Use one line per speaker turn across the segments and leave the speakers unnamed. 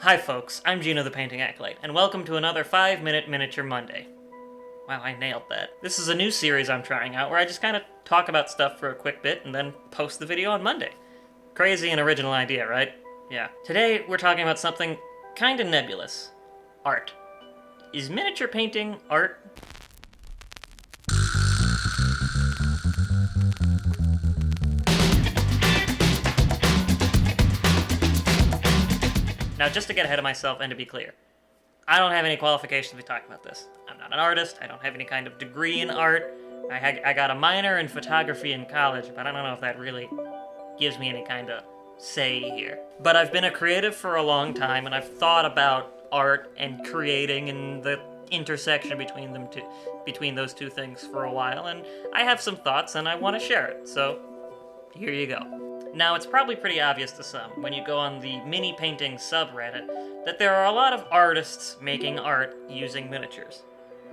Hi folks, I'm Gino the Painting Acolyte, and welcome to another 5-Minute Miniature Monday. Wow, I nailed that. This is a new series I'm trying out where I just kind of talk about stuff for a quick bit and then post the video on Monday. Crazy and original idea, right? Yeah. Today we're talking about something kinda nebulous. Art. Is miniature painting art? Now, just to get ahead of myself and to be clear, I don't have any qualifications to be talking about this. I'm not an artist, I don't have any kind of degree in art. I got a minor in photography in college, but I don't know if that really gives me any kind of say here. But I've been a creative for a long time, and I've thought about art and creating and the intersection between those two things for a while, and I have some thoughts and I want to share it, so here you go. Now, it's probably pretty obvious to some, when you go on the Minipainting subreddit, that there are a lot of artists making art using miniatures.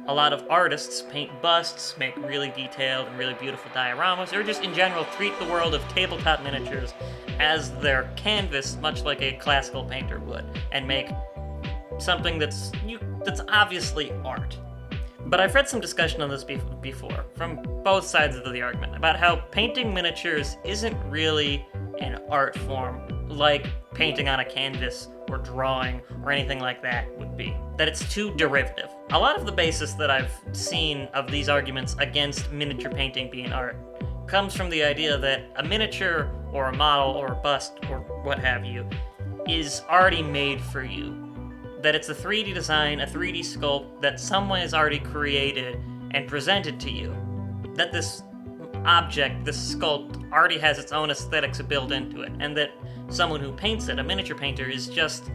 A lot of artists paint busts, make really detailed and really beautiful dioramas, or just in general treat the world of tabletop miniatures as their canvas, much like a classical painter would, and make something that's obviously art. But I've read some discussion on this before, from both sides of the argument, about how painting miniatures isn't really an art form like painting on a canvas or drawing or anything like that would be. That it's too derivative. A lot of the basis that I've seen of these arguments against miniature painting being art comes from the idea that a miniature or a model or a bust or what have you is already made for you. That it's a 3D design, a 3D sculpt that someone has already created and presented to you. That this object, this sculpt, already has its own aesthetics built into it, and that someone who paints it, a miniature painter, is just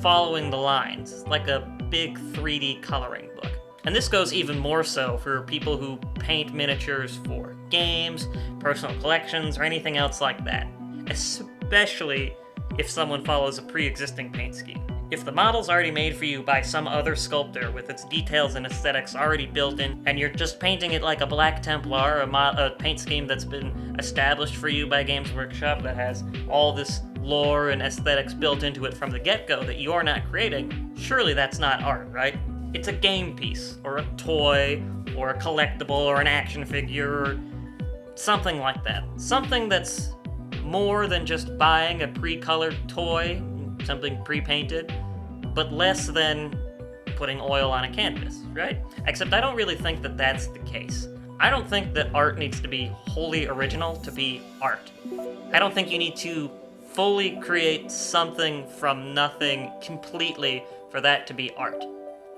following the lines, like a big 3D coloring book. And this goes even more so for people who paint miniatures for games, personal collections, or anything else like that. Especially if someone follows a pre-existing paint scheme. If the model's already made for you by some other sculptor with its details and aesthetics already built in, and you're just painting it like a Black Templar, a paint scheme that's been established for you by Games Workshop that has all this lore and aesthetics built into it from the get-go that you're not creating, surely that's not art, right? It's a game piece, or a toy, or a collectible, or an action figure, or something like that. Something that's more than just buying a pre-colored toy, something pre-painted, but less than putting oil on a canvas, right? Except I don't really think that that's the case. I don't think that art needs to be wholly original to be art. I don't think you need to fully create something from nothing completely for that to be art.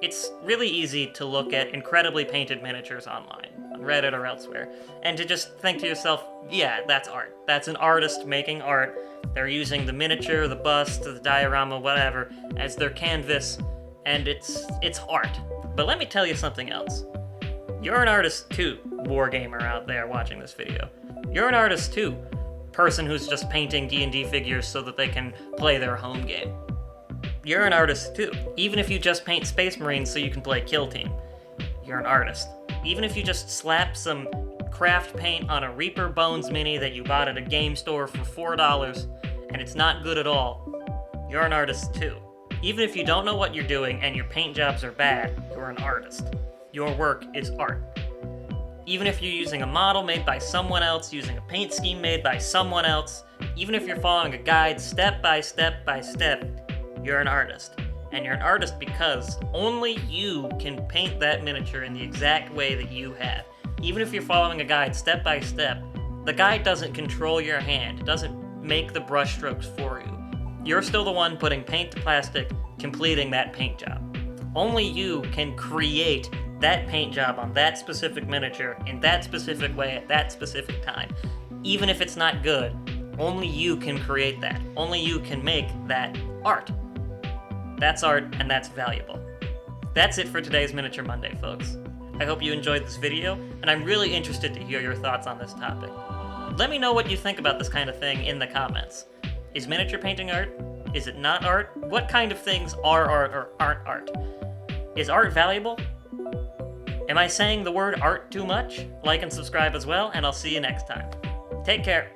It's really easy to look at incredibly painted miniatures online, on Reddit or elsewhere, and to just think to yourself, yeah, that's art. That's an artist making art. They're using the miniature, the bust, the diorama, whatever, as their canvas, and it's art. But let me tell you something else. You're an artist too, wargamer out there watching this video. You're an artist too, person who's just painting D&D figures so that they can play their home game. You're an artist too. Even if you just paint Space Marines so you can play Kill Team, you're an artist. Even if you just slap some craft paint on a Reaper Bones mini that you bought at a game store for $4 and it's not good at all, you're an artist too. Even if you don't know what you're doing and your paint jobs are bad, you're an artist. Your work is art. Even if you're using a model made by someone else, using a paint scheme made by someone else, even if you're following a guide step by step by step, you're an artist. And you're an artist because only you can paint that miniature in the exact way that you have. Even if you're following a guide step by step, the guide doesn't control your hand, it doesn't make the brush strokes for you. You're still the one putting paint to plastic, completing that paint job. Only you can create that paint job on that specific miniature in that specific way at that specific time. Even if it's not good, only you can create that. Only you can make that art. That's art, and that's valuable. That's it for today's Miniature Monday, folks. I hope you enjoyed this video, and I'm really interested to hear your thoughts on this topic. Let me know what you think about this kind of thing in the comments. Is miniature painting art? Is it not art? What kind of things are art or aren't art? Is art valuable? Am I saying the word art too much? Like and subscribe as well, and I'll see you next time. Take care.